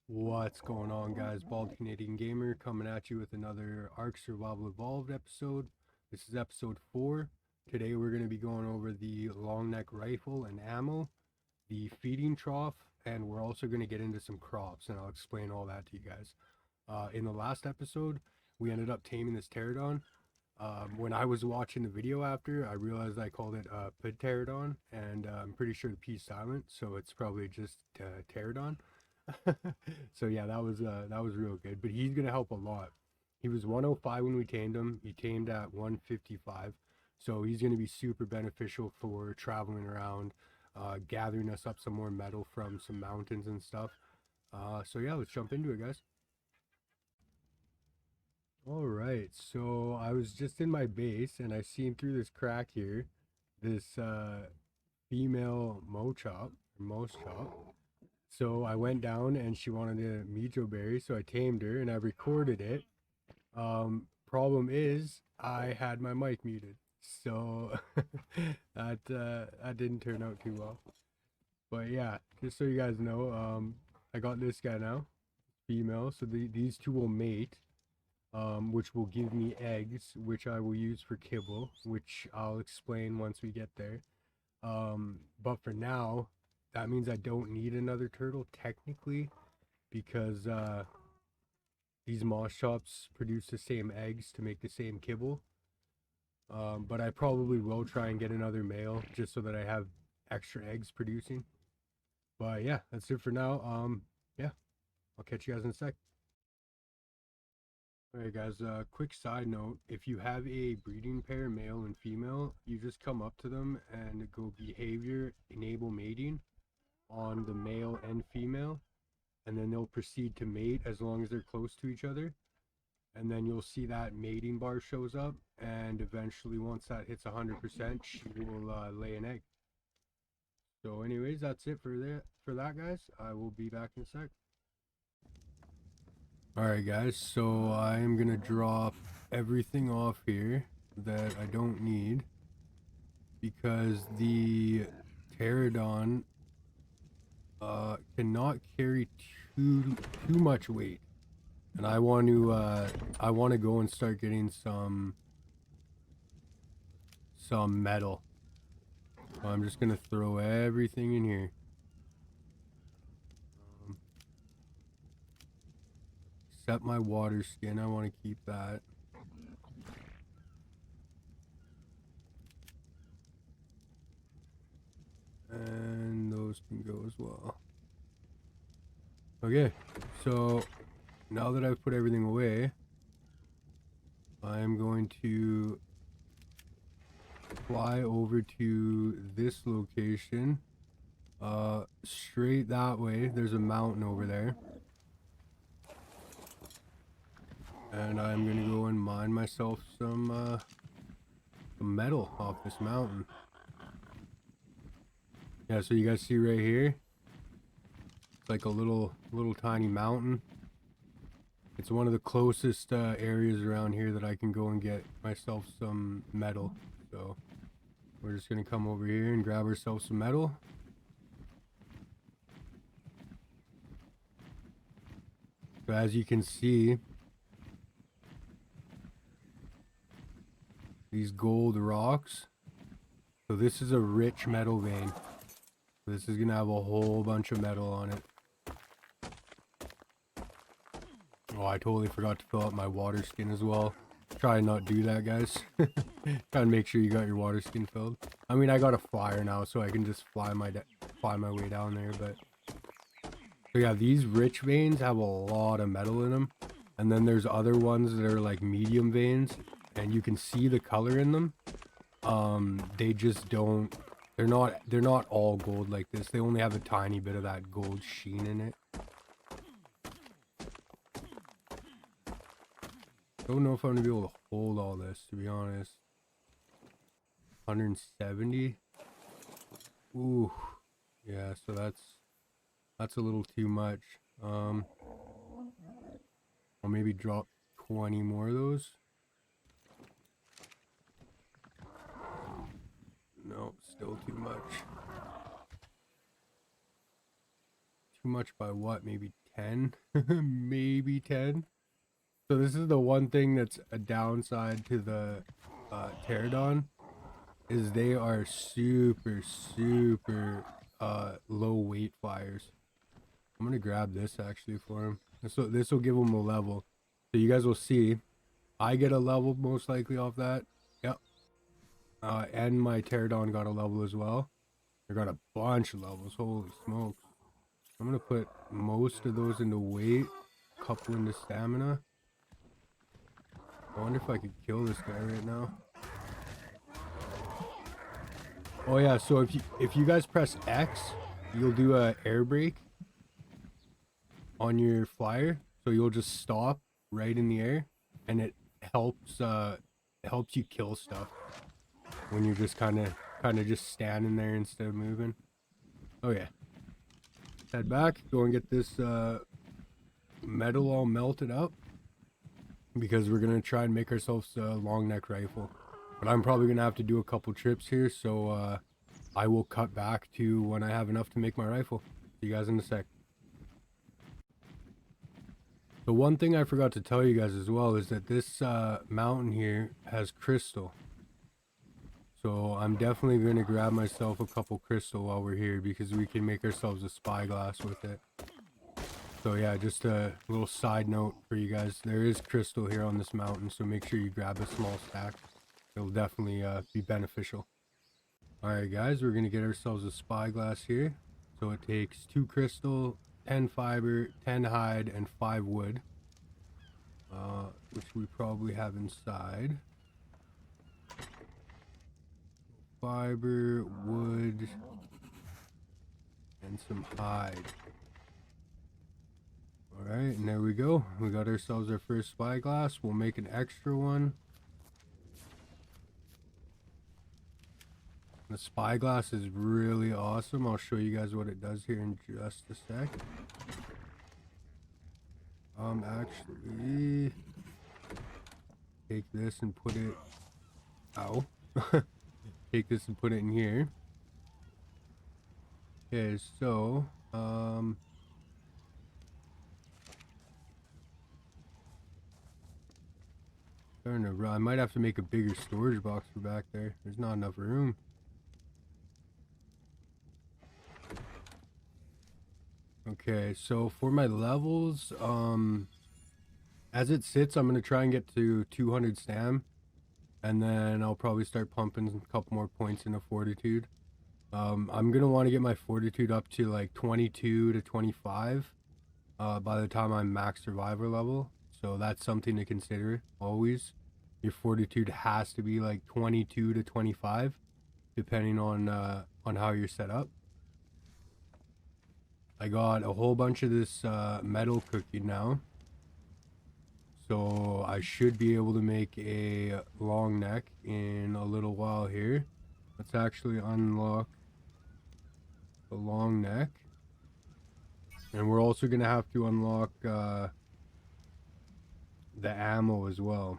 What's going on, guys? Bald Canadian Gamer coming at you with another Ark Survival Evolved episode. This is episode 4. Today we're going to be going over the long neck rifle and ammo, the feeding trough, and we're also going to get into some crops, and I'll explain all that to you guys. In the last episode, we ended up taming this pterodon. When I was watching the video after, I realized I called it pterodon, and I'm pretty sure the P is silent, so it's probably just pterodon. So yeah, that was real good. But he's gonna help a lot. He was 105 when we tamed him. He tamed at 155, so he's gonna be super beneficial for traveling around, gathering us up some more metal from some mountains and stuff. So yeah, let's jump into it, guys. All right, so I was just in my base and I seen through this crack here, this female mouse chop. So I went down and she wanted a Mijo berry, so I tamed her and I recorded it. Problem is I had my mic muted, so that didn't turn out too well. But yeah, just so you guys know, I got this guy now, female. So these two will mate, which will give me eggs, which I will use for kibble, which I'll explain once we get there. But for now, that means I don't need another turtle technically, because these moss chops produce the same eggs to make the same kibble. But I probably will try and get another male just so that I have extra eggs producing. But yeah, that's it for now. Yeah, I'll catch you guys in a sec. Alright guys, quick side note, if you have a breeding pair, male and female, you just come up to them and go behavior, enable mating on the male and female, and then they'll proceed to mate as long as they're close to each other. And then you'll see that mating bar shows up, and eventually once that hits 100%, she will lay an egg. So anyways, that's it for that guys. I will be back in a sec. Alright guys, so I am gonna drop everything off here that I don't need, because the pterodon cannot carry too much weight, and I want to go and start getting some metal. So I'm just gonna throw everything in here. Except my water skin, I want to keep that. And those can go as well. Okay, so now that I've put everything away, I'm going to fly over to this location. Straight that way. There's a mountain over there. And I'm gonna go and mine myself some metal off this mountain. Yeah, so you guys see right here, it's like a little tiny mountain. It's one of the closest areas around here that I can go and get myself some metal. So we're just gonna come over here and grab ourselves some metal. So as you can see, these gold rocks. So this is a rich metal vein. This is gonna have a whole bunch of metal on it. Oh, I totally forgot to fill up my water skin as well. Try and not do that, guys. Try and make sure you got your water skin filled. I mean, I got a flyer now, so I can just fly my way down there. But so yeah, these rich veins have a lot of metal in them, and then there's other ones that are like medium veins, and you can see the color in them. They just don't. They're not all gold like this. They only have a tiny bit of that gold sheen in it. Don't know if I'm gonna be able to hold all this, to be honest. 170. Ooh, yeah. So that's a little too much. I'll maybe drop 20 more of those. No, still too much. Too much by what? Maybe 10, maybe 10. So this is the one thing that's a downside to the pterodon, is they are super low weight flyers. I'm gonna grab this actually for him. This will give him a level. So you guys will see. I get a level most likely off that. Yep. And my pterodon got a level as well. I got a bunch of levels. Holy smokes. I'm gonna put most of those into weight, a couple into stamina. I wonder if I could kill this guy right now. Oh yeah, so if you guys press X, you'll do a air brake on your flyer. So you'll just stop right in the air, and it helps you kill stuff when you're just kind of just standing there instead of moving. Oh yeah. Head back, go and get this metal all melted up, because we're gonna try and make ourselves a long neck rifle. But I'm probably gonna have to do a couple trips here, so I will cut back to when I have enough to make my rifle. See you guys in a sec. The one thing I forgot to tell you guys as well is that this mountain here has crystal. So I'm definitely going to grab myself a couple crystal while we're here, because we can make ourselves a spyglass with it. So yeah, just a little side note for you guys. There is crystal here on this mountain, so make sure you grab a small stack. It'll definitely be beneficial. Alright guys, we're going to get ourselves a spyglass here. So it takes 2 crystal, 10 fiber, 10 hide, and 5 wood. Which we probably have inside. Fiber, wood, and some hide. Alright, and there we go. We got ourselves our first spyglass. We'll make an extra one. The spyglass is really awesome. I'll show you guys what it does here in just a sec. Actually, take this and put it... Ow. Take this and put it in here. Okay, so, I might have to make a bigger storage box for back there. There's not enough room. Okay, so for my levels, as it sits, I'm going to try and get to 200 stam. And then I'll probably start pumping a couple more points into fortitude. I'm going to want to get my fortitude up to like 22 to 25 by the time I'm max survivor level. So that's something to consider always. Your fortitude has to be like 22 to 25, depending on how you're set up. I got a whole bunch of this metal cooking now. So I should be able to make a long neck in a little while here. Let's actually unlock the long neck. And we're also going to have to unlock the ammo as well.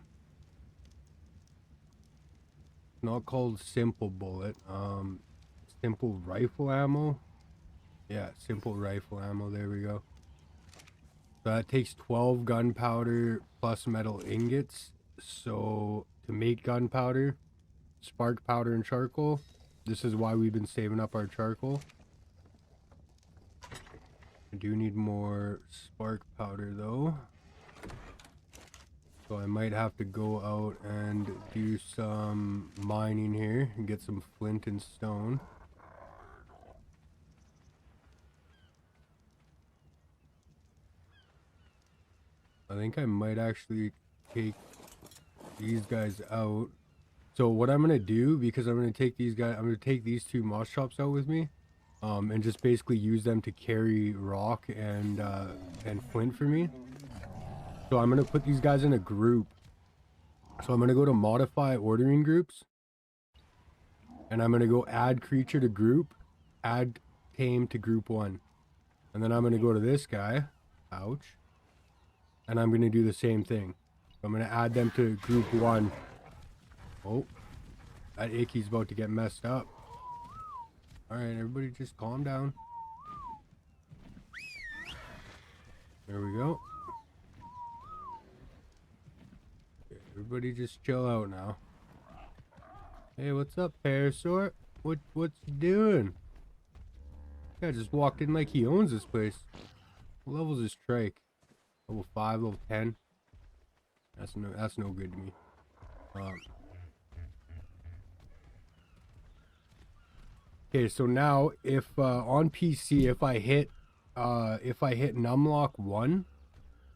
It's not called simple bullet. Simple rifle ammo. Yeah, simple rifle ammo. There we go. So that takes 12 gunpowder plus metal ingots. So to make gunpowder, spark powder, and charcoal. This is why we've been saving up our charcoal. I do need more spark powder though. So I might have to go out and do some mining here and get some flint and stone. I think I might actually take these guys out. So what I'm gonna do, because I'm gonna take these guys, I'm gonna take these 2 moss chops out with me, and just basically use them to carry rock and flint for me. So I'm gonna put these guys in a group. So I'm gonna go to modify ordering groups, and I'm gonna go add creature to group, add tame to group 1, and then I'm gonna go to this guy. Ouch. And I'm going to do the same thing. So I'm going to add them to group 1. Oh, that Icky's about to get messed up. Alright, everybody just calm down. There we go. Okay, everybody just chill out now. Hey, what's up, Parasaur? What's you doing? Guy just walked in like he owns this place. What level's his trike? Level 5, level 10. That's no good to me. Okay, so now if on PC if I hit numlock 1,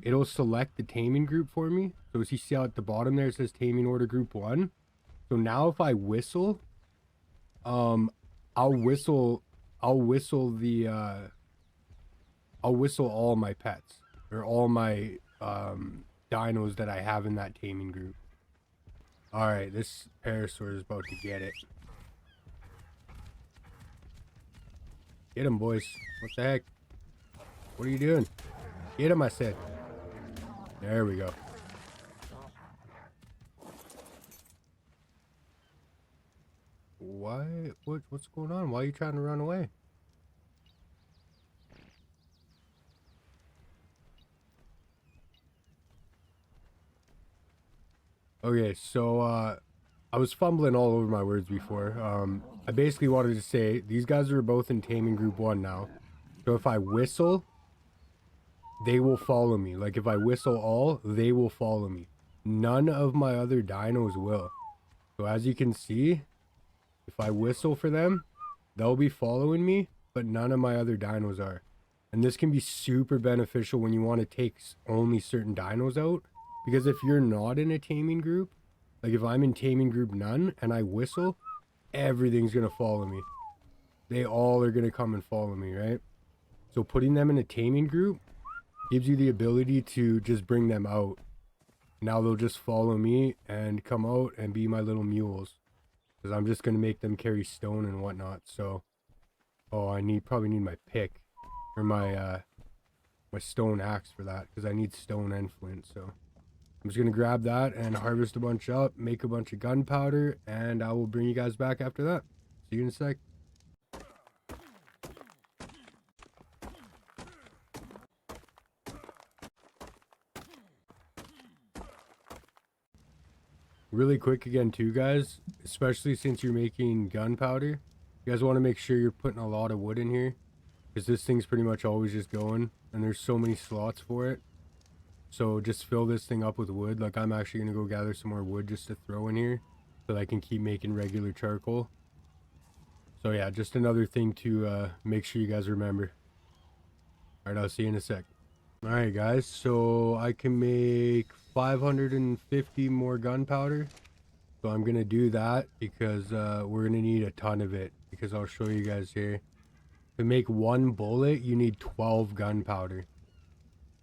it'll select the taming group for me. So as you see out at the bottom there, it says taming order group 1. So now if I whistle, I'll whistle all my pets or all my dinos that I have in that taming group. Alright, this Parasaur is about to get it. Get him, boys. What the heck? What are you doing? Get him, I said. There we go. Why? What's going on? Why are you trying to run away? Okay, so I was fumbling all over my words before. I basically wanted to say these guys are both in taming group 1 now. So if I whistle, they will follow me. Like if I whistle all, they will follow me. None of my other dinos will. So as you can see, if I whistle for them, they'll be following me, but none of my other dinos are. And this can be super beneficial when you want to take only certain dinos out. Because if you're not in a taming group, like if I'm in taming group none and I whistle, everything's going to follow me. They all are going to come and follow me, right? So putting them in a taming group gives you the ability to just bring them out. Now they'll just follow me and come out and be my little mules. Because I'm just going to make them carry stone and whatnot. So, oh, I probably need my pick. Or my stone axe for that. Because I need stone and flint, so... I'm just going to grab that and harvest a bunch up, make a bunch of gunpowder, and I will bring you guys back after that. See you in a sec. Really quick again too, guys, especially since you're making gunpowder, you guys want to make sure you're putting a lot of wood in here, because this thing's pretty much always just going, and there's so many slots for it. So just fill this thing up with wood. Like I'm actually going to go gather some more wood just to throw in here so that I can keep making regular charcoal. So yeah, just another thing to make sure you guys remember. Alright, I'll see you in a sec. Alright guys, so I can make 550 more gunpowder. So I'm going to do that because we're going to need a ton of it. Because I'll show you guys here. To make one bullet, you need 12 gunpowder.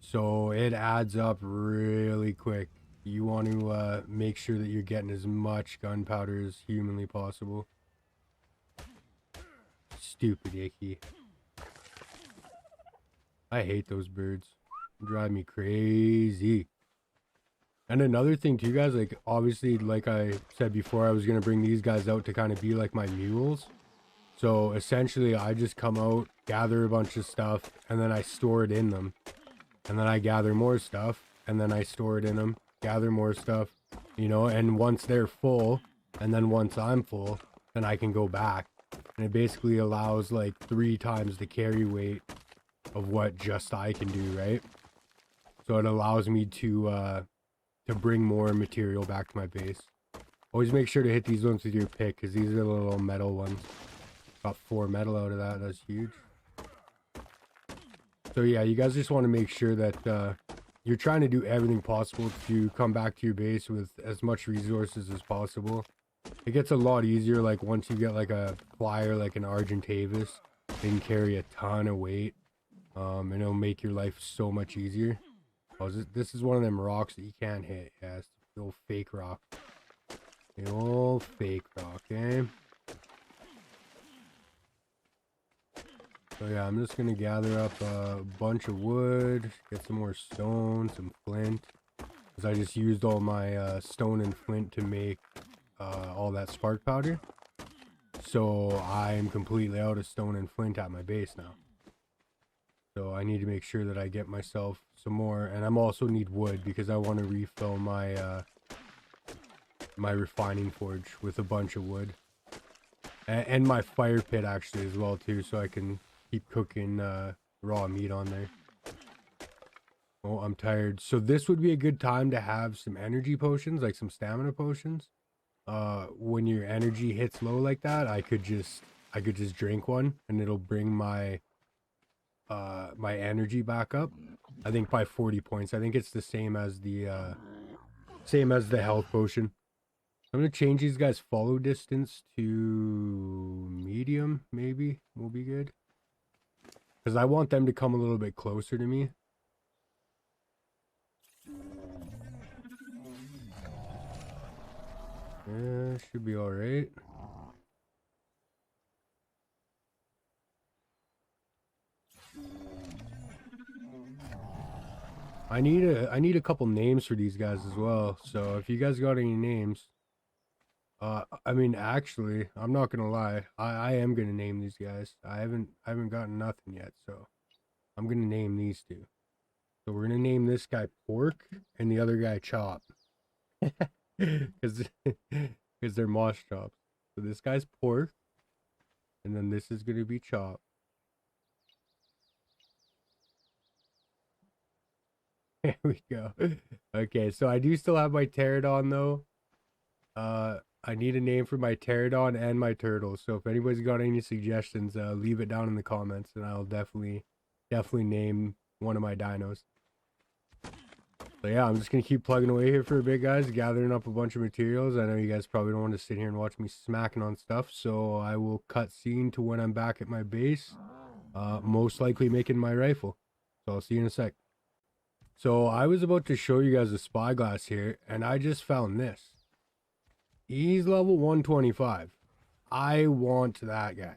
So it adds up really quick. You want to make sure that you're getting as much gunpowder as humanly possible. Stupid icky. I hate those birds. They drive me crazy. And another thing too, guys, like obviously like I said before, I was going to bring these guys out to kind of be like my mules. So essentially I just come out, gather a bunch of stuff, and then I store it in them. And then I gather more stuff, and then I store it in them, gather more stuff, you know, and once they're full, and then once I'm full, then I can go back. And it basically allows like 3 times the carry weight of what just I can do, right? So it allows me to bring more material back to my base. Always make sure to hit these ones with your pick, because these are the little metal ones. Got 4 metal out of that, that's huge. So yeah, you guys just want to make sure that you're trying to do everything possible to come back to your base with as much resources as possible. It gets a lot easier like once you get like a flyer like an Argentavis. They can carry a ton of weight, and it'll make your life so much easier. Oh, this is one of them rocks that you can't hit. Yeah, it's the old fake rock. The old fake rock, eh? So yeah, I'm just going to gather up a bunch of wood, get some more stone, some flint. Because I just used all my stone and flint to make all that spark powder. So I'm completely out of stone and flint at my base now. So I need to make sure that I get myself some more, and I'm also need wood because I want to refill my my refining forge with a bunch of wood, and my fire pit actually as well too, so I can keep cooking raw meat on there. Oh, I'm tired. So this would be a good time to have some energy potions, like some stamina potions. When your energy hits low like that, I could just drink one and it'll bring my my energy back up. I think by 40 points. I think it's the same as the health potion. I'm gonna change these guys' follow distance to medium, maybe will be good. Because I want them to come a little bit closer to me. Yeah, should be alright. I need a couple names for these guys as well. So if you guys got any names, I mean actually, I'm not gonna lie, I am gonna name these guys. I haven't gotten nothing yet, so I'm gonna name these two. So we're gonna name this guy Pork and the other guy Chop. Because they're mosh chops. So this guy's Pork, and then this is gonna be Chop. There we go. Okay, so I do still have my pterodon though. I need a name for my pterodon and my turtle. So if anybody's got any suggestions, leave it down in the comments, and I'll definitely name one of my dinos. So yeah, I'm just gonna keep plugging away here for a bit, guys, gathering up a bunch of materials. I know you guys probably don't want to sit here and watch me smacking on stuff, so I will cut scene to when I'm back at my base, most likely making my rifle. So I'll see you in a sec. So I was about to show you guys a spyglass here, and I just found this. He's level 125. I want that guy.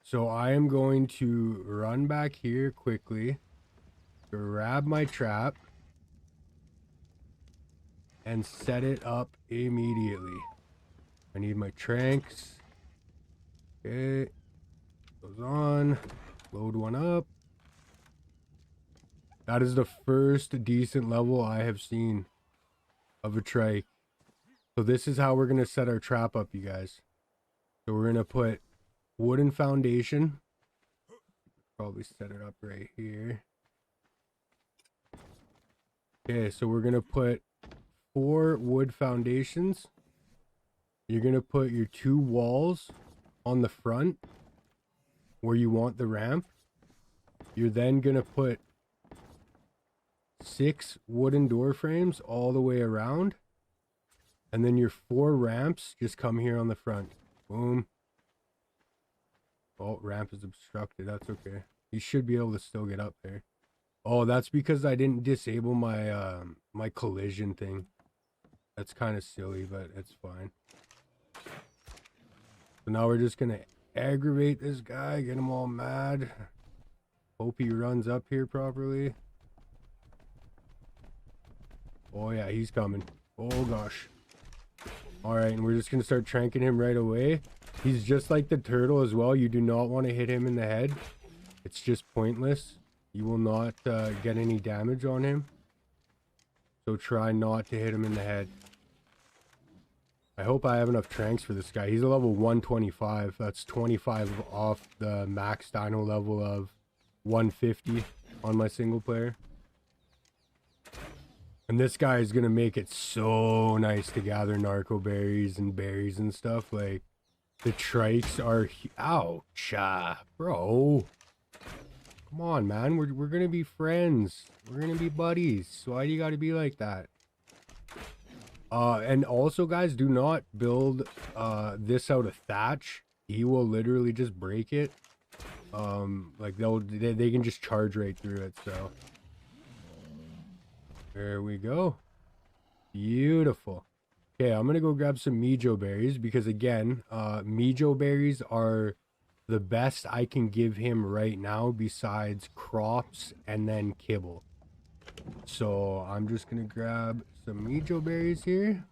So I am going to run back here quickly, grab my trap, and set it up immediately. I need my tranks. Okay. Goes on. Load one up. That is the first decent level I have seen of a trike. So this is how we're going to set our trap up, you guys. So we're going to put wooden foundation. Probably set it up right here. Okay, so we're going to put 4 wood foundations. You're going to put your 2 walls on the front where you want the ramp. You're then going to put 6 wooden door frames all the way around. And then your 4 ramps just come here on the front. Boom. Oh, ramp is obstructed. That's okay. You should be able to still get up there. Oh, that's because I didn't disable my my collision thing. That's kind of silly, but it's fine. So now we're just gonna aggravate this guy, get him all mad. Hope he runs up here properly. Oh yeah, he's coming. Oh gosh. Alright, and we're just gonna start tranking him right away. He's just like the turtle as well. You do not want to hit him in the head. It's just pointless. You will not get any damage on him. So try not to hit him in the head. I hope I have enough tranks for this guy. He's a level 125. That's 25 off the max dino level of 150 on my single player. And this guy is going to make it so nice to gather narco berries and berries and stuff. Like, the trikes are... Ouch, bro. Come on, man. We're going to be friends. We're going to be buddies. Why do you got to be like that? And also, guys, do not build this out of thatch. He will literally just break it. Like, they can just charge right through it, so... There we go. Beautiful. Okay, I'm gonna go grab some Mijo berries because again, Mijo berries are the best I can give him right now besides crops and then kibble. So I'm just gonna grab some Mijo berries here.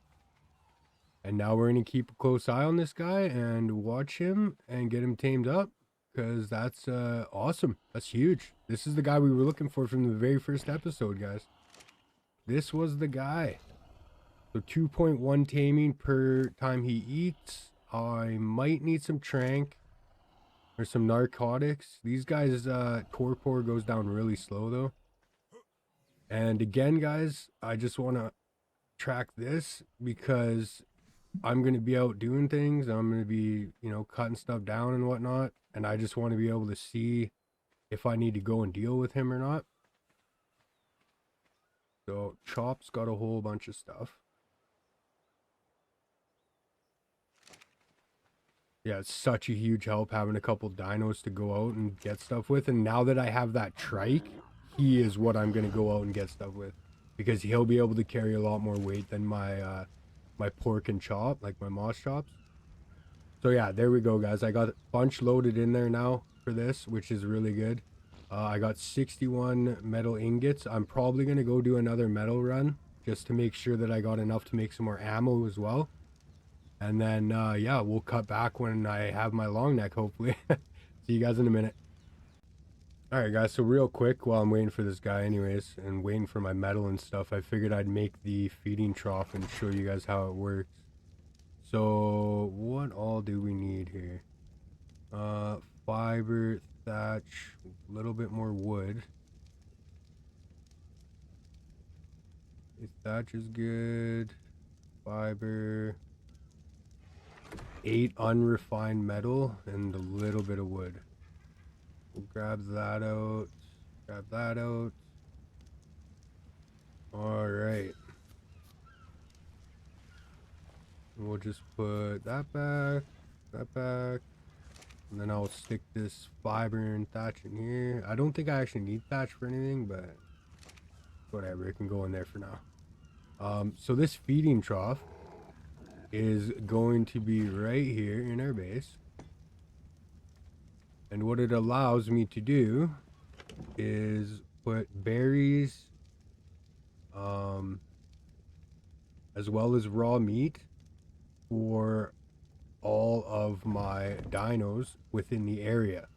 And now we're gonna keep a close eye on this guy and watch him and get him tamed up. because that's awesome. That's huge. This is the guy we were looking for from the very first episode, guys. This was the guy. So 2.1 taming per time he eats. I might need some trank or some narcotics. These guys, torpor goes down really slow though. And again, guys, I just want to track this because I'm going to be out doing things. I'm going to be, cutting stuff down and whatnot. And I just want to be able to see if I need to go and deal with him or not. So Chop's got a whole bunch of stuff. Yeah, it's such a huge help having a couple dinos to go out and get stuff with. And now that I have that trike, he is what I'm going to go out and get stuff with. Because he'll be able to carry a lot more weight than my my pork and chop, like my moss chops. So yeah, there we go, guys. I got a bunch loaded in there now for this, which is really good. I got 61 metal ingots. I'm probably going to go do another metal run just to make sure that I got enough to make some more ammo as well. And then, yeah, we'll cut back when I have my long neck, hopefully. See you guys in a minute. Alright, guys, so real quick, while I'm waiting for this guy anyways, and waiting for my metal and stuff, I figured I'd make the feeding trough and show you guys how it works. So, what all do we need here? Fiber, thatch, a little bit more wood. Thatch is good. Fiber. 8 unrefined metal and a little bit of wood. We'll grab that out. Grab that out. Alright. We'll just put that back. That back. And then I'll stick this fiber and thatch in here. I don't think I actually need thatch for anything, but whatever. It can go in there for now. So this feeding trough is going to be right here in our base. And what it allows me to do is put berries, as well as raw meat for all of my dinos within the area.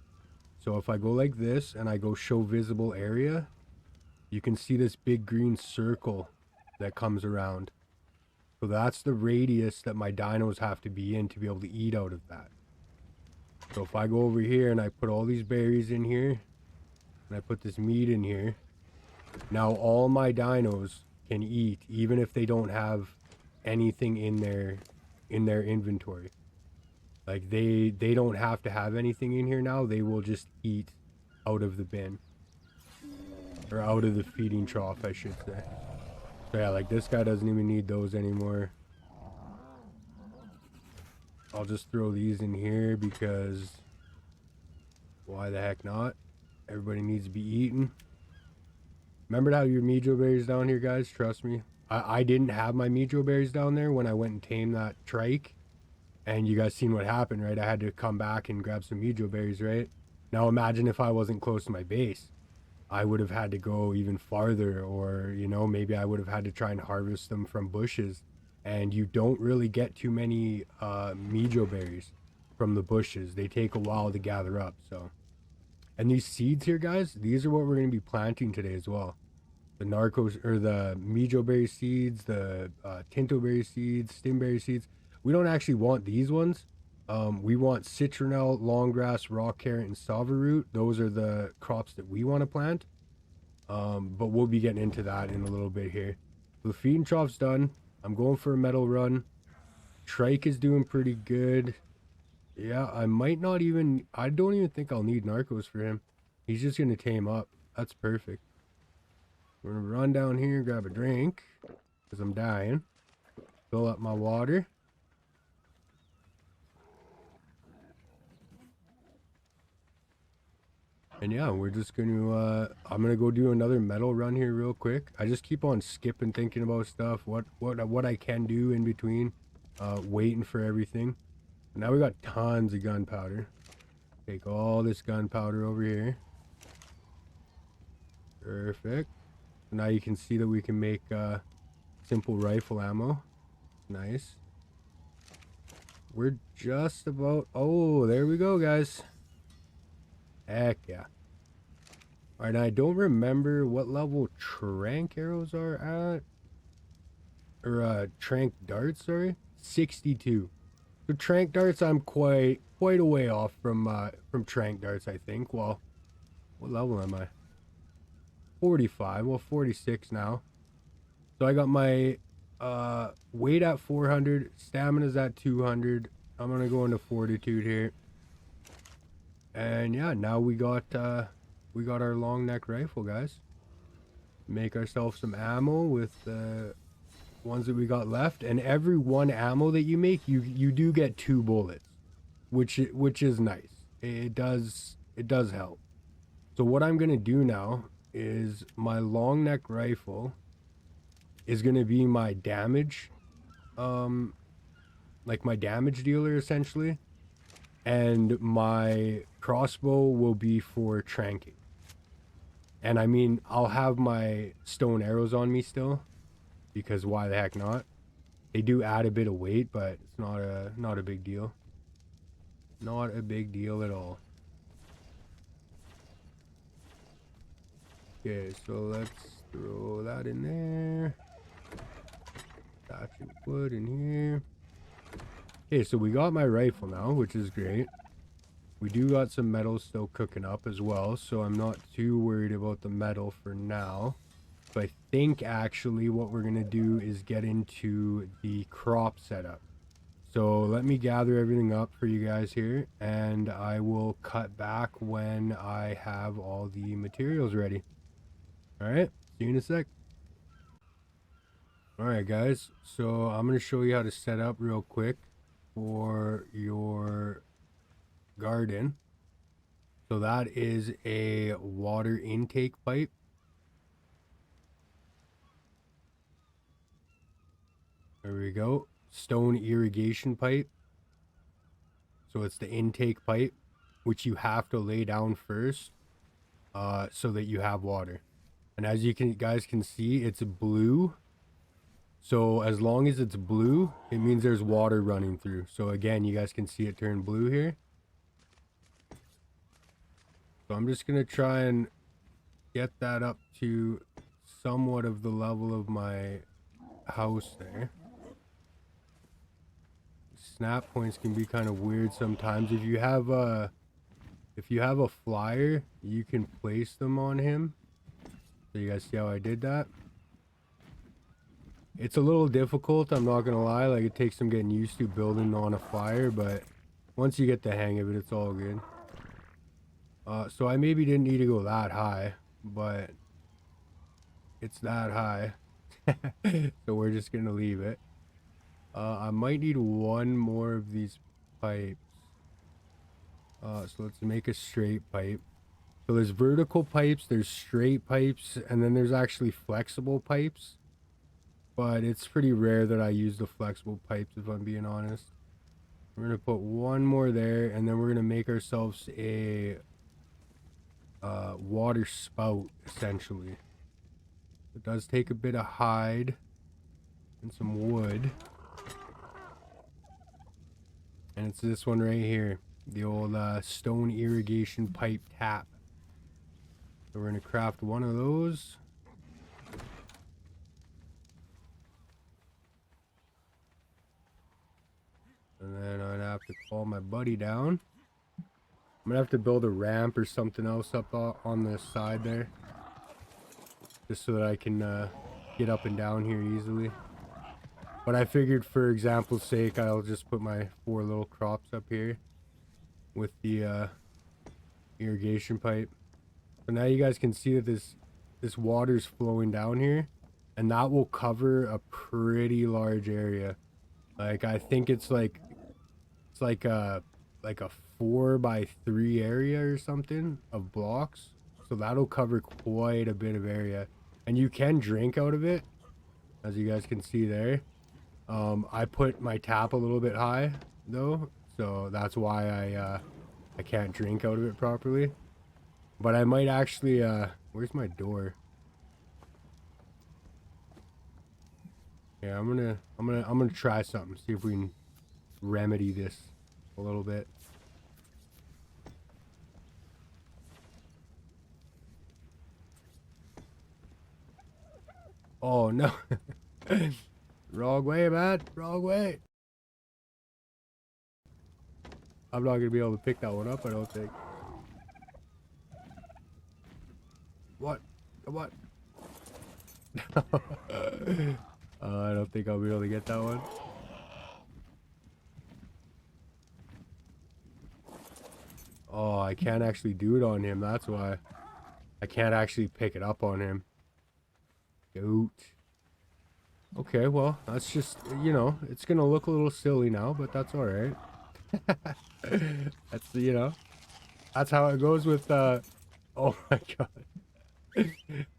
So if I go like this and I go show visible area, you can see this big green circle that comes around. So that's the radius that my dinos have to be in to be able to eat out of that. So if I go over here and I put all these berries in here, and I put this meat in here, now all my dinos can eat, even if they don't have anything in their inventory. Like they don't have to have anything in here now. They will just eat out of the bin. Or out of the feeding trough, I should say. So yeah, like this guy doesn't even need those anymore. I'll just throw these in here because why the heck not? Everybody needs to be eating. Remember how your Mijo berries down here, guys? Trust me. I didn't have my Mijo berries down there when I went and tamed that trike. And you guys seen what happened, right? I had to come back and grab some Mijo berries, right? Now imagine if I wasn't close to my base. I would have had to go even farther, or, maybe I would have had to try and harvest them from bushes. And you don't really get too many Mijo berries from the bushes. They take a while to gather up, so. And these seeds here, guys, these are what we're going to be planting today as well. The the Mijo berry seeds, the Tinto berry seeds, stimberry seeds. We don't actually want these ones. We want citronelle, longgrass, raw carrot, and salver root. Those are the crops that we want to plant. But we'll be getting into that in a little bit here. So the feeding trough's done. I'm going for a metal run. Trike is doing pretty good. Yeah, I don't even think I'll need narcos for him. He's just going to tame up. That's perfect. We're going to run down here, grab a drink, because I'm dying. Fill up my water. And yeah, we're just going to, I'm going to go do another metal run here real quick. I just keep on skipping, thinking about stuff, what I can do in between, waiting for everything. Now we got tons of gunpowder. Take all this gunpowder over here. Perfect. Now you can see that we can make simple rifle ammo. Nice. We're just about... Oh, there we go, guys. Heck yeah. Alright, I don't remember what level trank arrows are at. Or trank darts, sorry. 62. So trank darts I'm quite a way off from trank darts, I think. Well, what level am I? 45. Well, 46 now. So I got my weight at 400, stamina's at 200. I'm gonna go into fortitude here. And yeah, now we got our long neck rifle, guys. Make ourselves some ammo with the ones that we got left, and every one ammo that you make, you do get 2 bullets, which is nice. It does help. So what I'm gonna do now is my long neck rifle is gonna be my damage, like my damage dealer essentially, and my crossbow will be for tranking. And I mean, I'll have my stone arrows on me still, because why the heck not? They do add a bit of weight, but it's not a big deal. Not a big deal at all. Okay, so let's throw that in there. Thatch and wood in here. Okay, so we got my rifle now, which is great. We do got some metal still cooking up as well, so I'm not too worried about the metal for now. So I think actually what we're going to do is get into the crop setup. So let me gather everything up for you guys here, and I will cut back when I have all the materials ready. Alright, see you in a sec. Alright guys, so I'm going to show you how to set up real quick for your garden. So that is a water intake pipe. There we go. Stone irrigation pipe. So it's the intake pipe, which you have to lay down first, so that you have water. And as you guys can see, it's blue. So as long as it's blue, it means there's water running through. So again, you guys can see it turn blue here. So I'm just going to try and get that up to somewhat of the level of my house there. Snap points can be kind of weird sometimes. If you have a flyer, you can place them on him. So you guys see how I did that? It's a little difficult, I'm not gonna lie. Like, it takes some getting used to building on a flyer, but once you get the hang of it, it's all good. So I maybe didn't need to go that high, but it's that high. So we're just gonna leave it. I might need one more of these pipes. So let's make a straight pipe. So there's vertical pipes, there's straight pipes, and then there's actually flexible pipes. But it's pretty rare that I use the flexible pipes, if I'm being honest. We're gonna put one more there, and then we're gonna make ourselves a water spout, essentially. It does take a bit of hide and some wood. And it's this one right here, the old stone irrigation pipe tap. So we're gonna craft one of those. And then I'd have to call my buddy down. I'm gonna have to build a ramp or something else up on the side there, just so that I can get up and down here easily. But I figured, for example's sake, I'll just put my 4 little crops up here with the irrigation pipe. So now you guys can see that this water's flowing down here, and that will cover a pretty large area. Like, I think it's like a 4x3 area or something of blocks. So that'll cover quite a bit of area, and you can drink out of it, as you guys can see there. I put my tap a little bit high though, so that's why I can't drink out of it properly. But I might actually where's my door? Yeah, I'm gonna try something, see if we can remedy this a little bit. Oh no. Wrong way, man. Wrong way. I'm not gonna be able to pick that one up, I don't think. What? Come on. I don't think I'll be able to get that one. Oh, I can't actually do it on him. That's why. I can't actually pick it up on him. Goat. Okay, well, that's just, you know, it's gonna look a little silly now, but that's alright. That's, you know, that's how it goes with, oh my god.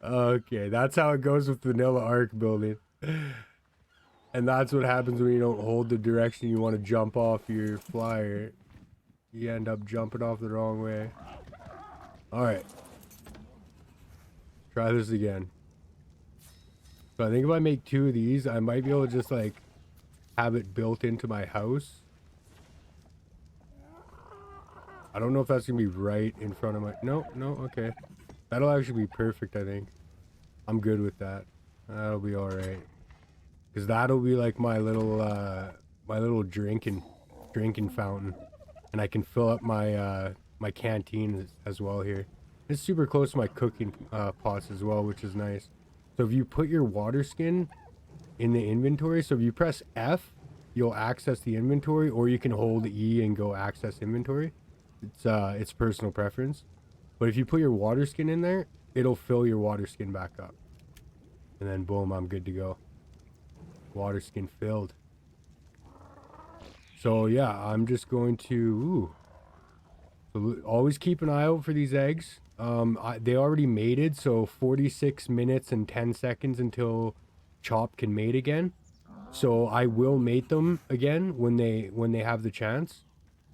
Okay, that's how it goes with vanilla arc building. And that's what happens when you don't hold the direction you want to jump off your flyer. You end up jumping off the wrong way. Alright. Try this again. So I think if I make 2 of these, I might be able to just like have it built into my house. I don't know if that's gonna be right in front of my... No, okay. That'll actually be perfect, I think. I'm good with that. That'll be alright. Because that'll be like my little drinking fountain. And I can fill up my my canteen as well here. It's super close to my cooking pots as well, which is nice. So if you put your water skin in the inventory, so if you press F, you'll access the inventory, or you can hold E and go access inventory. It's personal preference. But if you put your water skin in there, it'll fill your water skin back up. And then boom, I'm good to go. Water skin filled. So yeah, I'm just going to... So always keep an eye out for these eggs. They already mated, so 46 minutes and 10 seconds until Chop can mate again. So I will mate them again when they have the chance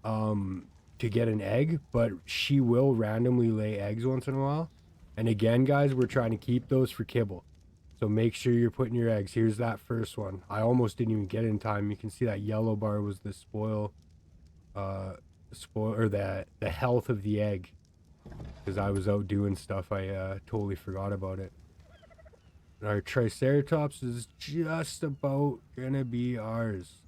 to get an egg, but she will randomly lay eggs once in a while. And again, guys, we're trying to keep those for kibble. So make sure you're putting your eggs. Here's that first one. I almost didn't even get it in time. You can see that yellow bar was the or the health of the egg. Because I was out doing stuff, I totally forgot about it. Our Triceratops is just about gonna be ours.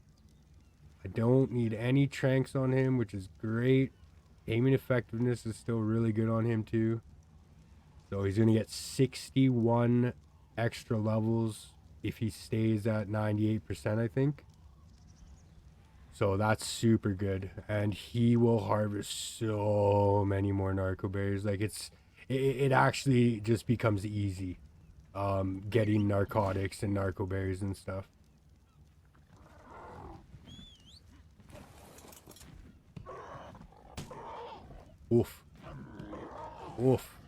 I don't need any tranks on him, which is great. Aiming effectiveness is still really good on him too. So he's gonna get 61 extra levels if he stays at 98%, I think. So that's super good, and he will harvest so many more narco berries. Like it actually just becomes easy getting narcotics and narco berries and stuff. Oof. Oof.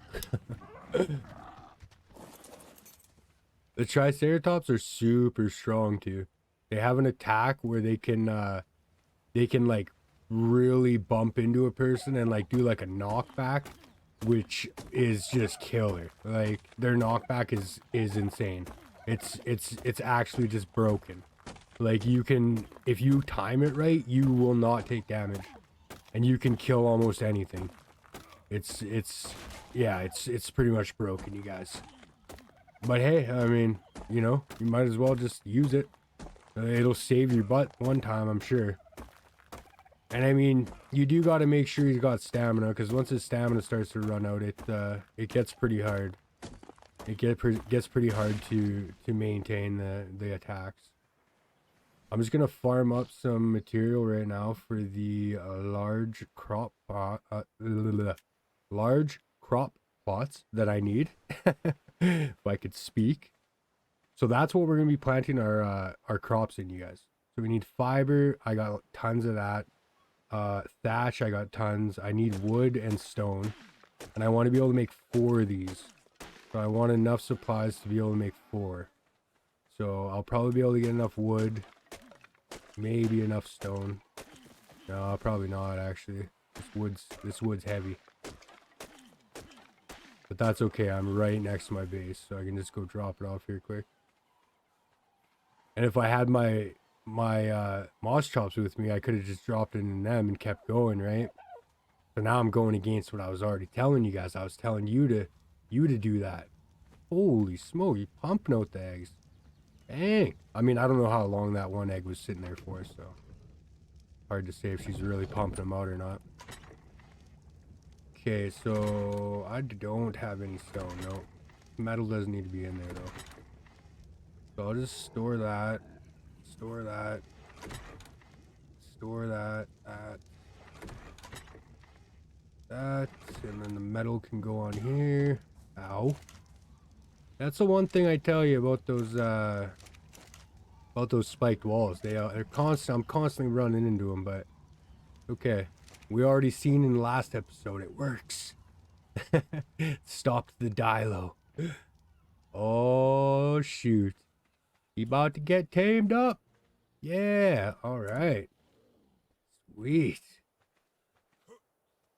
The Triceratops are super strong too. They have an attack where they can like really bump into a person and like do like a knockback, which is just killer. Like their knockback is insane. It's actually just broken. Like you can, if you time it right, you will not take damage, and you can kill almost anything. It's pretty much broken, you guys. But hey, I mean, you know, you might as well just use it. It'll save your butt one time, I'm sure. And I mean, you do got to make sure he's got stamina, because once his stamina starts to run out, it gets pretty hard. It gets pretty hard to maintain the attacks. I'm just gonna farm up some material right now for the large crop plots that I need. If I could speak. So that's what we're gonna be planting our crops in, you guys. So we need fiber. I got tons of that. Thatch, I got tons. I need wood and stone, and I want to be able to make 4 of these. So I want enough supplies to be able to make 4. So I'll probably be able to get enough wood, maybe enough stone. No, probably not actually. This wood's heavy. But that's okay. I'm right next to my base, so I can just go drop it off here quick. And if I had my moss chops with me, I could have just dropped it in them and kept going, right? So now I'm going against what I was already telling you guys. I was telling you to do that. Holy smoke, you pumping out the eggs. Dang. I mean, I don't know how long that one egg was sitting there for, so hard to say if she's really pumping them out or not. Okay, so I don't have any stone. No. Metal doesn't need to be in there, though. So I'll just store that. Store that. Store that. That. And then the metal can go on here. Ow. That's the one thing I tell you about those spiked walls. They're constant. I'm constantly running into them, but okay. We already seen in the last episode it works. Stopped the dilo. Oh shoot. He about to get tamed up. Yeah, alright. Sweet.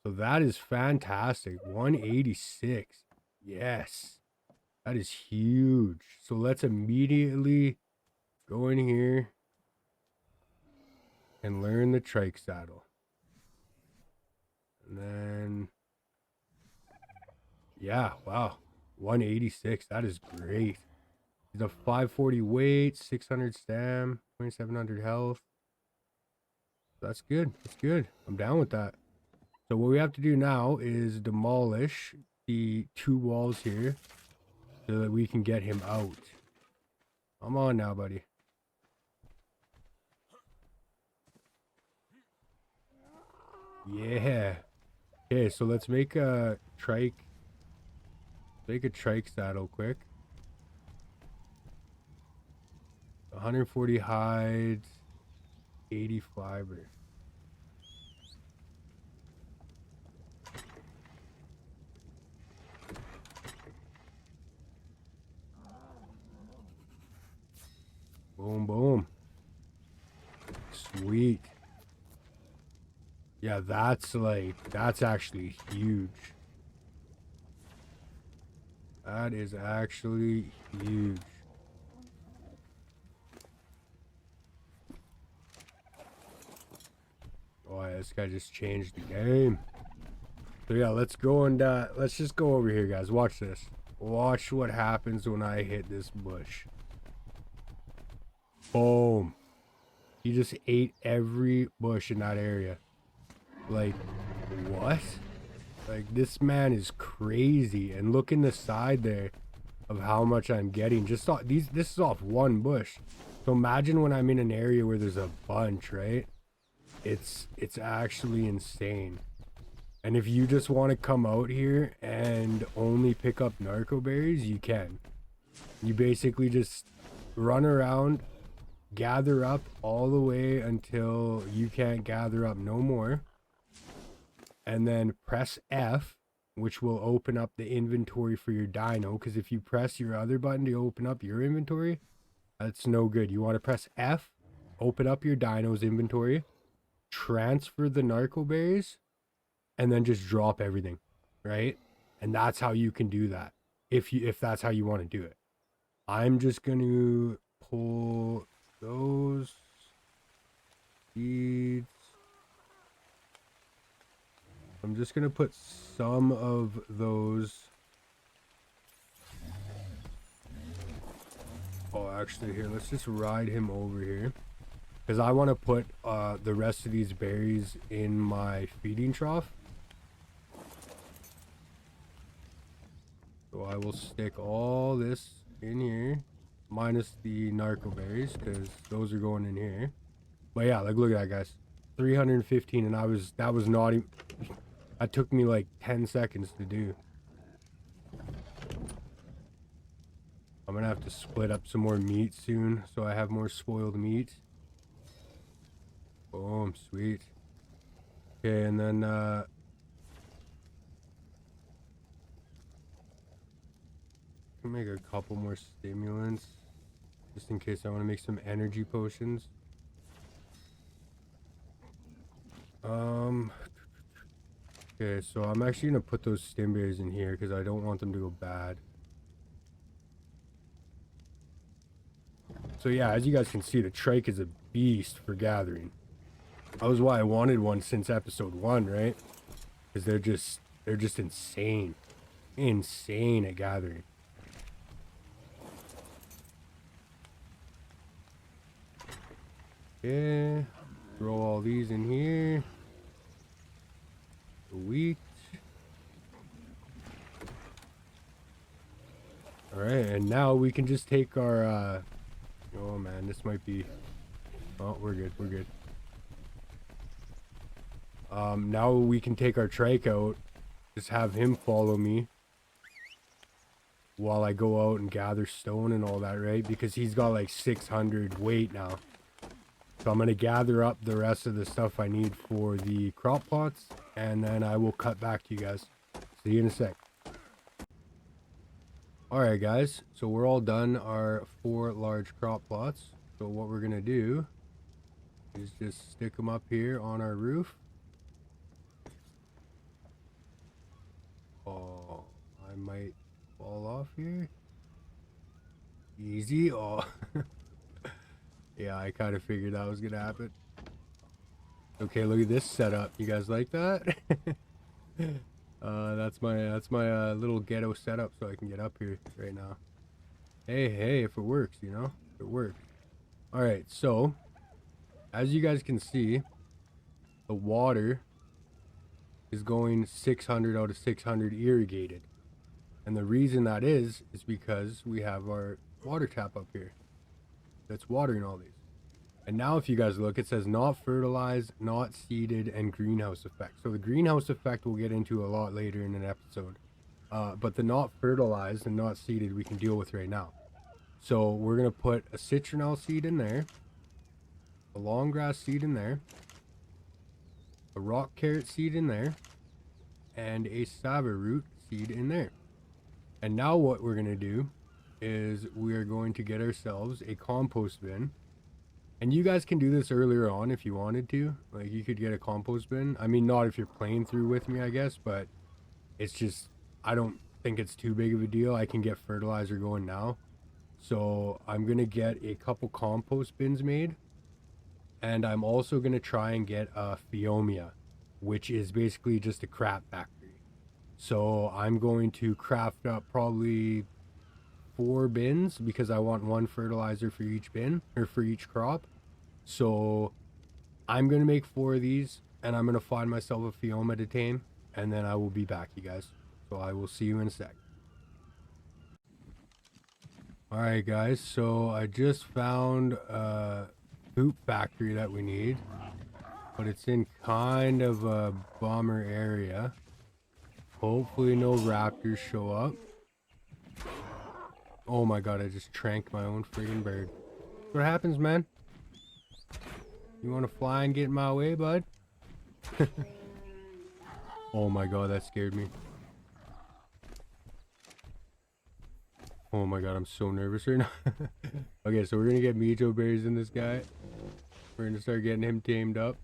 So that is fantastic. 186. Yes. That is huge. So let's immediately go in here and learn the Trike Saddle. And then, yeah, wow. 186. That is great. He's a 540 weight, 600 stam, 2700 health. That's good. That's good. I'm down with that. So what we have to do now is demolish the 2 walls here so that we can get him out. Come on now, buddy. Yeah. Okay, so let's make a trike. Make a trike saddle quick. 140 hides, 80 fiber. Boom, boom. Sweet. Yeah, that's actually huge. That is actually huge. Oh yeah, this guy just changed the game. So yeah, let's go and let's just go over here, guys. Watch this. Watch what happens when I hit this bush. Boom. He just ate every bush in that area. Like, what? Like, this man is crazy. And look in the side there of how much I'm getting. Just off this is off one bush. So imagine when I'm in an area where there's a bunch, right? It's actually insane. And if you just want to come out here and only pick up narco berries, you can. You basically just run around, gather up all the way until you can't gather up no more, and then press F, which will open up the inventory for your dino, because if you press your other button to open up your inventory, that's no good. You want to press F, open up your dino's inventory, transfer the narco berries, and then just drop everything, right? And that's how you can do that, if that's how you want to do it. I'm just going to pull those seeds. I'm just going to put some of those. Oh, actually, here, let's just ride him over here. Because I want to put the rest of these berries in my feeding trough. So I will stick all this in here. Minus the narco berries, because those are going in here. But yeah, like, look at that, guys. 315, and that was not even... That took me like 10 seconds to do. I'm gonna have to split up some more meat soon, so I have more spoiled meat. Boom, sweet. Okay, and then make a couple more stimulants just in case I want to make some energy potions. Okay, so I'm actually gonna put those stim berries in here because I don't want them to go bad. So yeah, as you guys can see, the trike is a beast for gathering. That was why I wanted one since episode 1, right? Because they're just insane at gathering. Okay. Throw all these in here. The wheat. Alright, and now we can just take our, oh man, this might be... Oh, we're good, we're good. Now we can take our trike out. Just have him follow me. While I go out and gather stone and all that, right? Because he's got like 600 weight now. So I'm going to gather up the rest of the stuff I need for the crop plots. And then I will cut back to you guys. See you in a sec. Alright guys, so we're all done our 4 large crop plots. So what we're going to do is just stick them up here on our roof. Oh, I might fall off here. Easy. Oh. Yeah, I kind of figured that was going to happen. Okay, look at this setup. You guys like that? That's my little ghetto setup so I can get up here right now. Hey, if it works, you know, if it works. All right, so as you guys can see, the water is going 600 out of 600 irrigated, and the reason that is because we have our water tap up here that's watering all these. And now if you guys look, it says not fertilized, not seeded, and greenhouse effect. So the greenhouse effect we'll get into a lot later in an episode. But the not fertilized and not seeded we can deal with right now. So we're going to put a citronelle seed in there. A long grass seed in there. A rock carrot seed in there. And a sava root seed in there. And now what we're going to do is we are going to get ourselves a compost bin. And you guys can do this earlier on if you wanted to. Like, you could get a compost bin. I mean, not if you're playing through with me, I guess. But it's just, I don't think it's too big of a deal. I can get fertilizer going now. So I'm going to get a couple compost bins made. And I'm also going to try and get a Phiomia, which is basically just a crap factory. So I'm going to craft up probably 4 bins because I want 1 fertilizer for each bin or for each crop. So I'm going to make 4 of these and I'm going to find myself a Phioma to tame and then I will be back, you guys. So I will see you in a sec. Alright guys, so I just found a poop factory that we need, but it's in kind of a bummer area. Hopefully no raptors show up. Oh my god, I just tranked my own friggin' bird. What happens, man? You want to fly and get in my way, bud? Oh my god, that scared me. Oh my god, I'm so nervous right now. Okay, so we're gonna get Mijo berries in this guy. We're gonna start getting him tamed up.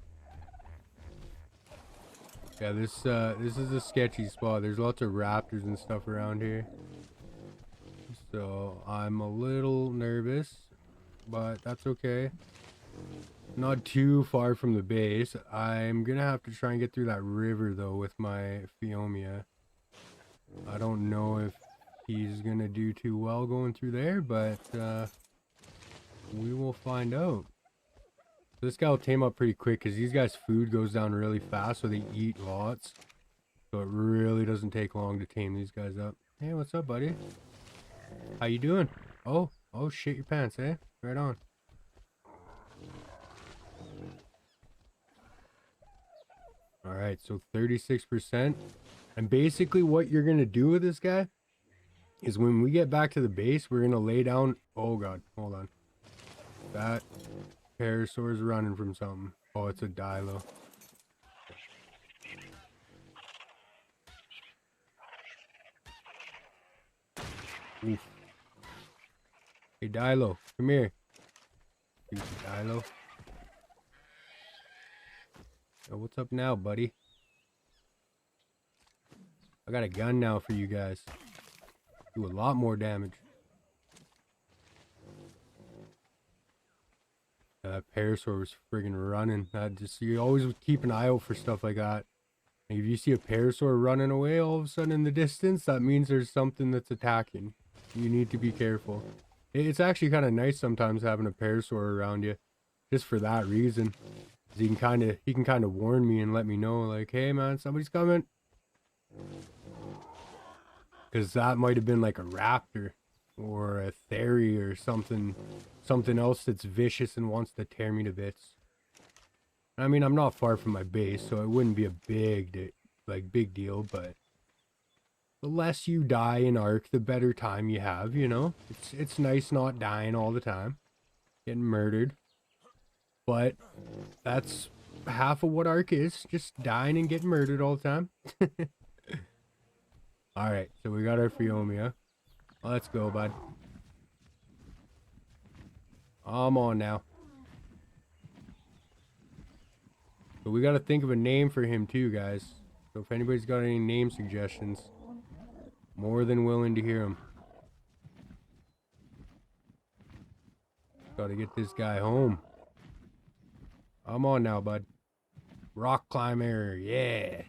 Yeah, this is a sketchy spot. There's lots of raptors and stuff around here. So I'm a little nervous, but that's okay. Not too far from the base. I'm gonna have to try and get through that river though with my Phiomia. I don't know if he's gonna do too well going through there, but we will find out. This guy will tame up pretty quick because these guys' food goes down really fast, so they eat lots. So it really doesn't take long to tame these guys up. Hey, what's up, buddy? How you doing? Oh, shit your pants, eh? Right on. Alright, so 36%. And basically what you're going to do with this guy is when we get back to the base, we're going to lay down... Oh god, hold on. That parasaur's running from something. Oh, it's a dilo. Oof. Hey Dilo, come here. Dilo. Oh, what's up now, buddy? I got a gun now for you guys. Do a lot more damage. That parasaur was friggin' running. You always keep an eye out for stuff like that. And if you see a parasaur running away all of a sudden in the distance, that means there's something that's attacking. You need to be careful. It's actually kind of nice sometimes having a parasaur around you. just for that reason. He can kind of warn me and let me know, like, hey man, somebody's coming. Because that might have been like a raptor or a theory or something else that's vicious and wants to tear me to bits. I mean, I'm not far from my base, so it wouldn't be a big deal, but the less you die in Ark, the better time you have, you know? It's nice not dying all the time, getting murdered. But that's half of what Ark is, just dying and getting murdered all the time. Alright, so we got our Phiomia. Let's go, bud. I'm on now. But we gotta think of a name for him too, guys. So if anybody's got any name suggestions, more than willing to hear them. Gotta get this guy home. I'm on now, bud. Rock climber, yeah.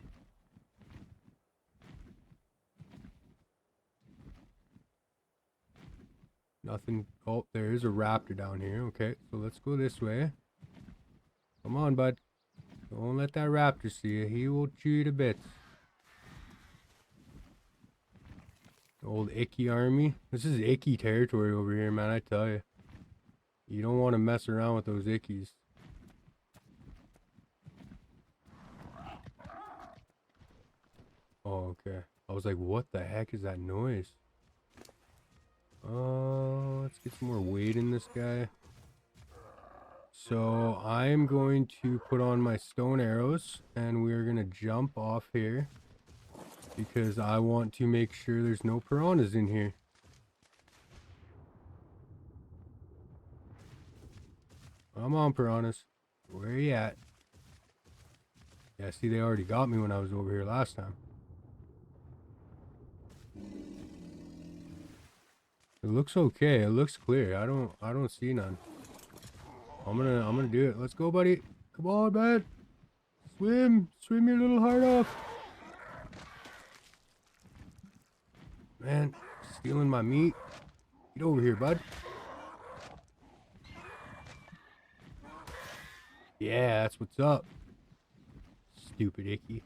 Nothing. Oh, there is a raptor down here. Okay, so let's go this way. Come on, bud. Don't let that raptor see you. He will chew you to bits. Old icky army. This is icky territory over here, man, I tell you. You don't want to mess around with those ickies. Oh, okay. I was like, what the heck is that noise? Let's get some more weight in this guy. So I am going to put on my stone arrows and we are going to jump off here because I want to make sure there's no piranhas in here. Come on, piranhas. Where are you at? Yeah, see, they already got me when I was over here last time. It looks okay. It looks clear. I don't see none. I'm gonna do it. Let's go, buddy. Come on, man. Swim your little heart off. Man, stealing my meat. Get over here, bud. Yeah, that's what's up. Stupid icky.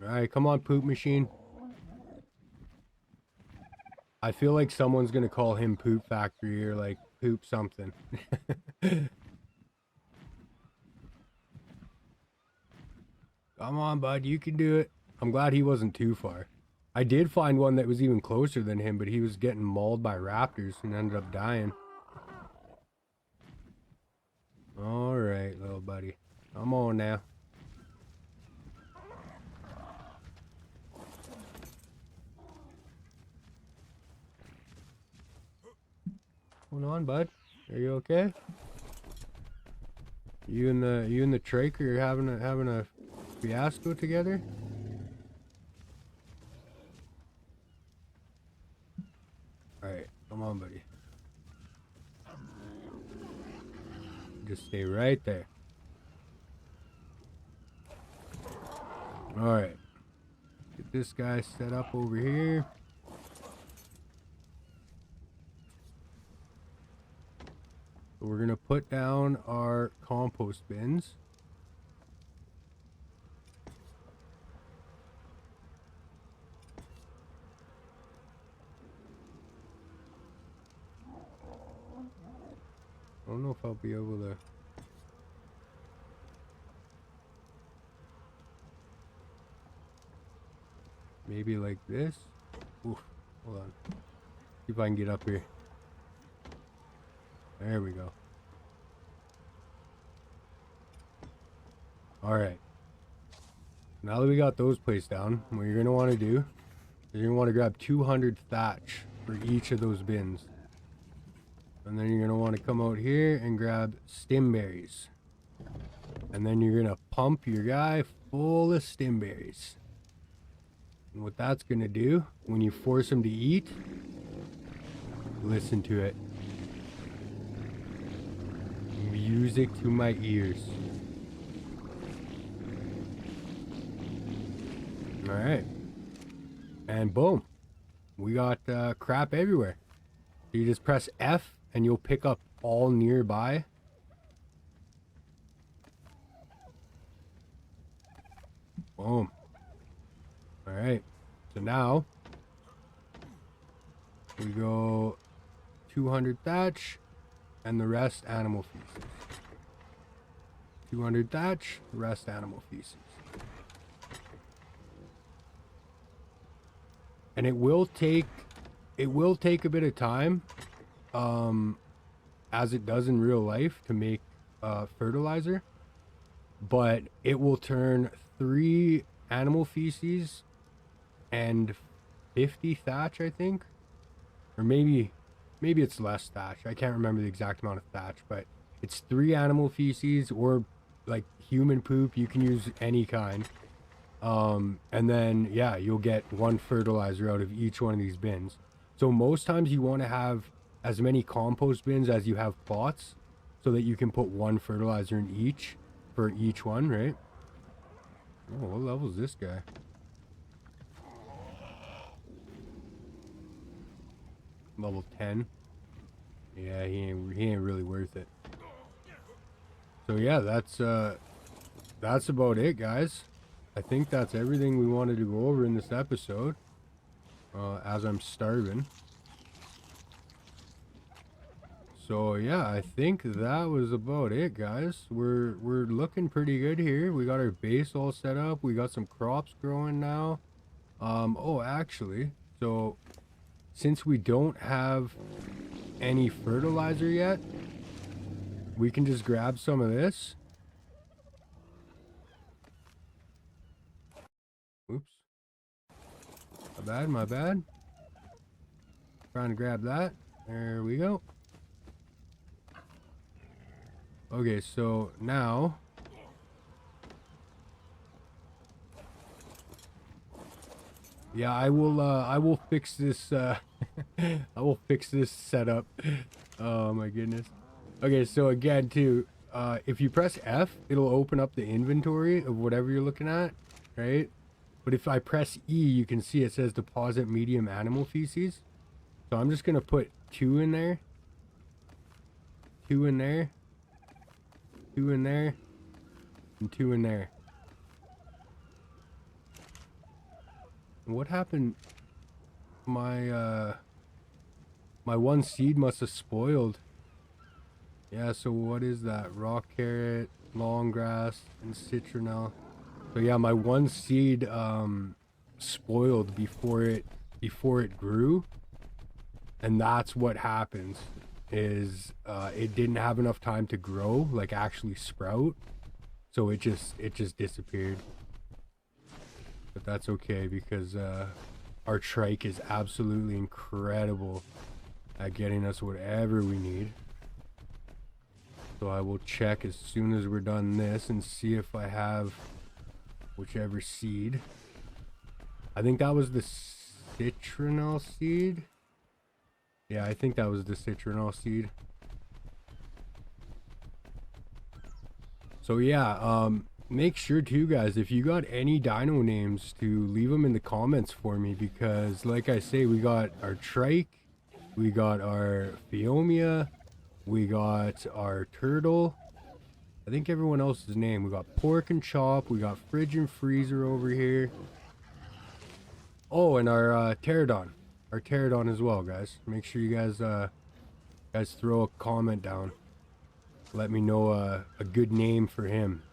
Alright, come on, poop machine. I feel like someone's gonna call him Poop Factory or like Poop something. Come on, bud, you can do it. I'm glad he wasn't too far. I did find one that was even closer than him, but he was getting mauled by raptors and ended up dying. Alright, little buddy. Come on now. What's going on, bud? Are you okay? You and the Trike are having a fiasco together? Alright, come on, buddy. Just stay right there. Alright. Get this guy set up over here. So we're gonna put down our compost bins. I don't know if I'll be able to. Maybe like this. Oof, hold on. See if I can get up here. There we go. Alright. Now that we got those placed down, what you're going to want to do is you're going to want to grab 200 thatch for each of those bins. And then you're going to want to come out here and grab stem berries. And then you're going to pump your guy full of stem berries. And what that's going to do, when you force him to eat, listen to it. Music to my ears. Alright. And boom. We got crap everywhere. So you just press F and you'll pick up all nearby. Boom. All right. So now we go 200 thatch and the rest animal feces. 200 thatch, the rest animal feces. And it will take a bit of time, as it does in real life, to make fertilizer. But it will turn 3 animal feces and 50 thatch, I think. Or maybe it's less thatch. I can't remember the exact amount of thatch, but it's 3 animal feces or like human poop. You can use any kind. And then, yeah, you'll get 1 fertilizer out of each one of these bins. So most times you want to have as many compost bins as you have plots so that you can put 1 fertilizer in each for each one, right? Oh, what level is this guy? Level 10. Yeah, he ain't really worth it. So yeah, that's about it, guys. I think that's everything we wanted to go over in this episode. As I'm starving. So yeah, I think that was about it, guys. We're looking pretty good here. We got our base all set up. We got some crops growing now. Oh, actually, so since we don't have any fertilizer yet, we can just grab some of this. Oops. My bad. Trying to grab that. There we go. Okay, so now yeah, I will fix this I will fix this setup. Oh my goodness. Okay, so again too, if you press F, it'll open up the inventory of whatever you're looking at, right? But if I press E, you can see it says deposit medium animal feces. So I'm just gonna put 2 in there, 2 in there, 2 in there, and 2 in there. What happened? My my 1 seed must have spoiled. Yeah, so what is that? Rock carrot, long grass, and citronelle. So yeah, my 1 seed spoiled before it grew. And that's what happens is it didn't have enough time to grow, like actually sprout. So it just disappeared. But that's okay because our trike is absolutely incredible at getting us whatever we need. So I will check as soon as we're done this and see if I have whichever seed. I think that was the citronelle seed. Yeah, I think that was the citronelle seed. So yeah, make sure too, guys, if you got any dino names, to leave them in the comments for me, because like I say, we got our trike, we got our Phiomia, we got our turtle. I think everyone else's name. We got pork and chop, we got fridge and freezer over here. Oh, and our pterodon. Our pterodon as well, guys. Make sure you guys throw a comment down. Let me know a good name for him.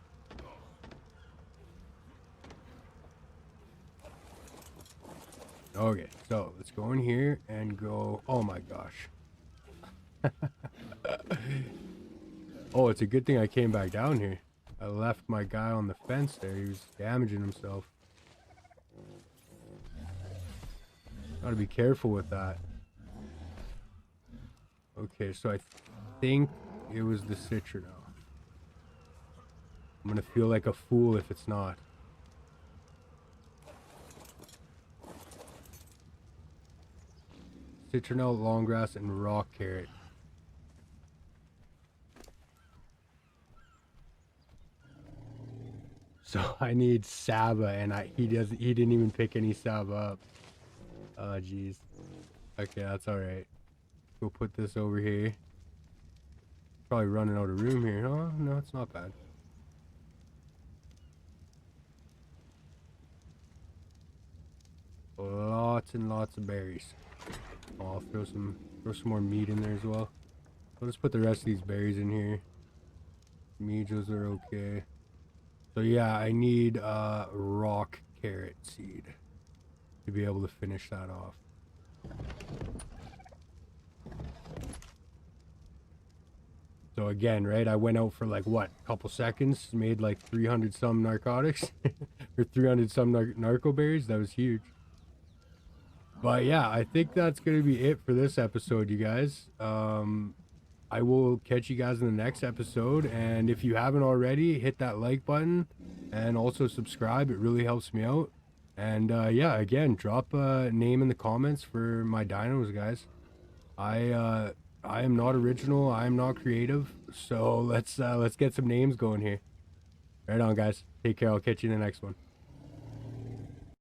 Okay, so let's go in here and go. Oh my gosh. Oh, it's a good thing I came back down here. I left my guy on the fence there. He was damaging himself. Gotta be careful with that. Okay, so I think it was the citronelle. I'm gonna feel like a fool if it's not. Citronelle, longgrass, and rock carrot. So I need Saba, and he didn't even pick any Saba up. Oh jeez. Okay, that's alright. go put this over here. Probably running out of room here. Oh, no, it's not bad. Lots and lots of berries. Oh, I'll throw some more meat in there as well. I'll just put the rest of these berries in here. Mejos are okay. So yeah, I need rock carrot seed to be able to finish that off. So again, right, I went out for like what, a couple seconds, made like 300 some narcotics or 300 some narco berries. That was huge. But yeah, I think that's gonna be it for this episode, you guys. I will catch you guys in the next episode, and if you haven't already, hit that like button and also subscribe. It really helps me out. And yeah, again, drop a name in the comments for my dinos, guys. I am not original, I am not creative, so let's get some names going here. Right on, guys. Take care. I'll catch you in the next one.